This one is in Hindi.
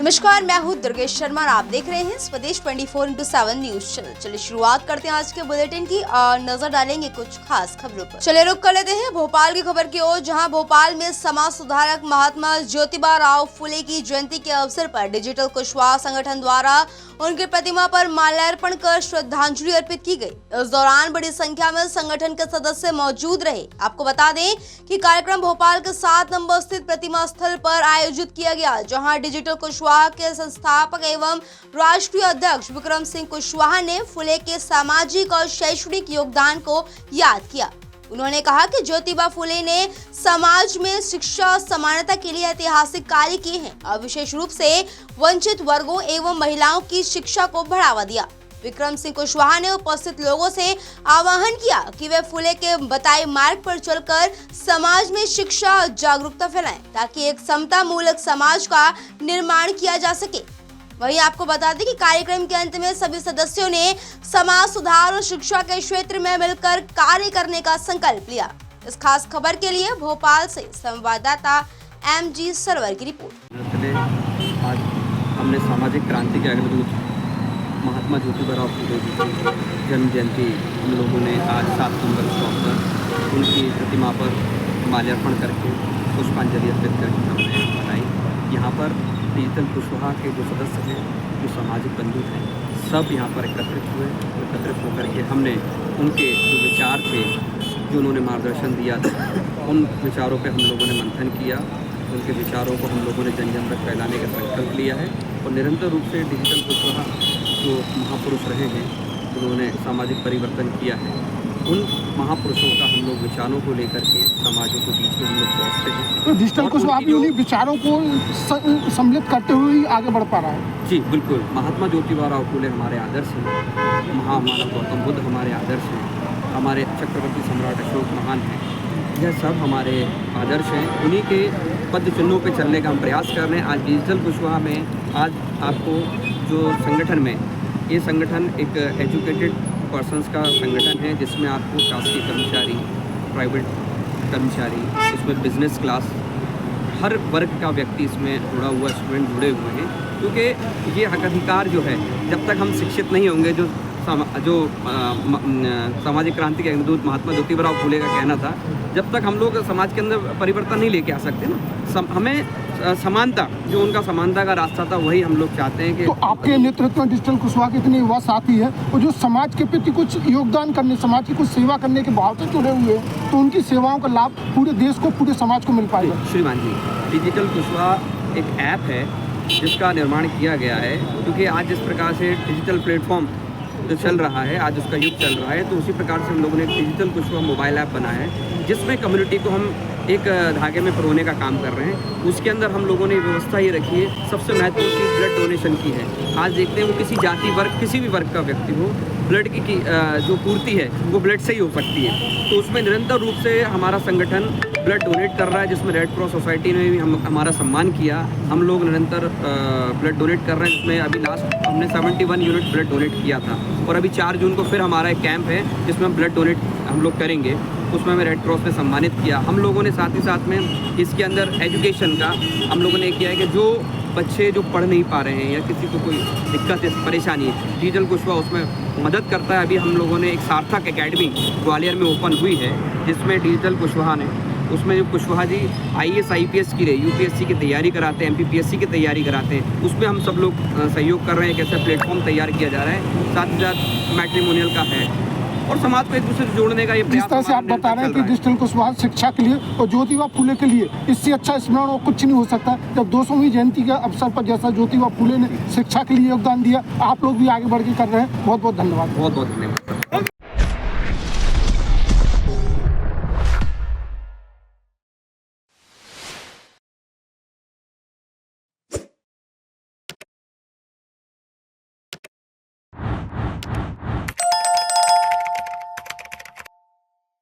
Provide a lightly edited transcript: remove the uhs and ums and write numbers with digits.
नमस्कार, मैं हूँ दुर्गेश शर्मा और आप देख रहे हैं स्वदेश 24/7 न्यूज चैनल। चलिए शुरुआत करते हैं आज के बुलेटिन की और नजर डालेंगे कुछ खास खबरों पर। चलिए रुक कर लेते हैं भोपाल की खबर की ओर, जहां भोपाल में समाज सुधारक महात्मा ज्योतिबा राव फुले की जयंती के अवसर पर डिजिटल कुशवाहा संगठन द्वारा उनकी प्रतिमा पर माल्यार्पण कर श्रद्धांजलि अर्पित की गई। इस दौरान बड़ी संख्या में संगठन के सदस्य मौजूद रहे। आपको बता दें कि कार्यक्रम भोपाल के 7 नंबर स्थित प्रतिमा स्थल पर आयोजित किया गया, जहां डिजिटल कुशवाहा के संस्थापक एवं राष्ट्रीय अध्यक्ष विक्रम सिंह कुशवाहा ने फुले के सामाजिक और शैक्षणिक योगदान को याद किया। उन्होंने कहा कि ज्योतिबा फुले ने समाज में शिक्षा और समानता के लिए ऐतिहासिक कार्य किए हैं और विशेष रूप से वंचित वर्गों एवं महिलाओं की शिक्षा को बढ़ावा दिया। विक्रम सिंह कुशवाहा ने उपस्थित लोगों से आह्वान किया कि वे फुले के बताए मार्ग पर चलकर समाज में शिक्षा और जागरूकता फैलाएं, ताकि एक समता मूलक समाज का निर्माण किया जा सके। वहीं आपको बता दें कि कार्यक्रम के अंत में सभी सदस्यों ने समाज सुधार और शिक्षा के क्षेत्र में मिलकर कार्य करने का संकल्प लिया। इस खास खबर के लिए भोपाल से संवाददाता MG सरवर की रिपोर्ट। आज हमने सामाजिक क्रांति के अग्रदूत महात्मा ज्योतिबा राव फुले जी की जन्म जयंती हम लोगों ने आज 7 नंबर चौक पर उनकी प्रतिमा पर माल्यार्पण करके पुष्पांजलि अर्पित करके हमने बनाई। यहाँ पर डिजिटल कुशवाहा के जो सदस्य हैं, जो सामाजिक बंधु हैं, सब यहाँ पर एकत्रित होकर के हमने उनके जो विचार थे, जो उन्होंने मार्गदर्शन दिया था, उन विचारों पे हम लोगों ने मंथन किया। उनके विचारों को हम लोगों ने जन जन तक फैलाने का संकल्प लिया है और निरंतर रूप से डिजिटल कुशवाहा जो महापुरुष रहे हैं, जिन्होंने सामाजिक परिवर्तन किया है, उन महापुरुषों का हम लोग विचारों को लेकर के समाजों के बीच में हम लोग पहुँचते हैं। तो डिजिटल कुशवाहा भी उन्हीं विचारों को सम्मिलित करते हुए ही आगे बढ़ पा रहा है। जी बिल्कुल, महात्मा ज्योतिबा राव फुले हमारे आदर्श हैं, महामानव गौतम बुद्ध हमारे आदर्श हैं, हमारे चक्रवर्ती सम्राट अशोक महान हैं, यह सब हमारे आदर्श हैं। उन्हीं के पद चिन्हों पे चलने का हम प्रयास कर रहे हैं। आज डिजिटल कुशवाहा में आज आपको जो संगठन में, ये संगठन एक एजुकेटेड पर्सन्स का संगठन है, जिसमें आपको शासकीय कर्मचारी, प्राइवेट कर्मचारी, इसमें बिजनेस क्लास, हर वर्ग का व्यक्ति इसमें जुड़ा हुआ, स्टूडेंट जुड़े हुए हैं। क्योंकि ये हक अधिकार जो है, जब तक हम शिक्षित नहीं होंगे, जो सामाजिक क्रांति के अग्रदूत महात्मा ज्योतिबा राव फुले का कहना था, जब तक हम लोग समाज के अंदर परिवर्तन नहीं लेके आ सकते ना, हमें समानता, जो उनका समानता का रास्ता था, वही हम लोग चाहते हैं कि। तो आपके नेतृत्व में डिजिटल कुशवाहा के इतने युवा साथी है और जो समाज के प्रति कुछ योगदान करने, समाज की कुछ सेवा करने के भाव से जुड़े हुए हैं, तो उनकी सेवाओं का लाभ पूरे देश को, पूरे समाज को मिल पाएगा। श्रीमान जी, डिजिटल कुशवाहा एक ऐप है जिसका निर्माण किया गया है, क्योंकि आज जिस प्रकार से डिजिटल प्लेटफॉर्म जो चल रहा है, आज उसका युग चल रहा है, तो उसी प्रकार से हम लोगों ने एक डिजिटल कुशवाहा मोबाइल ऐप बनाया है, जिसमें कम्युनिटी को हम एक धागे में पिरोने का काम कर रहे हैं। उसके अंदर हम लोगों ने व्यवस्था ये रखी है, सबसे महत्वपूर्ण चीज़ ब्लड डोनेशन की है। आज देखते हैं वो किसी जाति वर्ग, किसी भी वर्ग का व्यक्ति हो, ब्लड की जो पूर्ति है वो ब्लड से ही हो सकती है। तो उसमें निरंतर रूप से हमारा संगठन ब्लड डोनेट कर रहा है, जिसमें रेड क्रॉस सोसाइटी ने भी हमारा सम्मान किया। हम लोग निरंतर ब्लड डोनेट कर रहे हैं, जिसमें अभी लास्ट हमने 71 यूनिट ब्लड डोनेट किया था और अभी 4 जून को फिर हमारा एक कैंप है, जिसमें हम ब्लड डोनेट हम लोग करेंगे। उसमें हमें रेड क्रॉस ने सम्मानित किया। हम लोगों ने साथ ही साथ में इसके अंदर एजुकेशन का हम लोगों ने किया है कि जो बच्चे जो पढ़ नहीं पा रहे हैं या किसी को कोई दिक्कत है, परेशानी है, डिजिटल कुशवाहा उसमें मदद करता है। अभी हम लोगों ने एक सार्थक एकेडमी ग्वालियर में ओपन हुई है, जिसमें डिजिटल कुशवाहा ने, उसमें जो कुशवाहा जी IAS IPS की रहे, UPSC की तैयारी कराते हैं, MPPSC की तैयारी कराते हैं, उसमें हम सब लोग सहयोग कर रहे हैं। कैसे प्लेटफॉर्म तैयार किया जा रहा है, साथ ही साथ मैट्रिमोनियल का है और समाज को एक दूसरे से जोड़ने का ये जिस तरह से आप बता रहे हैं कि डिजिटल कुशवाहा शिक्षा के लिए और ज्योतिबा फुले के लिए, इससे अच्छा स्मरण और कुछ नहीं हो सकता। जब 200वीं जयंती के अवसर पर जैसा ज्योतिबा फुले ने शिक्षा के लिए योगदान दिया, आप लोग भी आगे बढ़ के कर रहे हैं। बहुत बहुत धन्यवाद। बहुत बहुत धन्यवाद।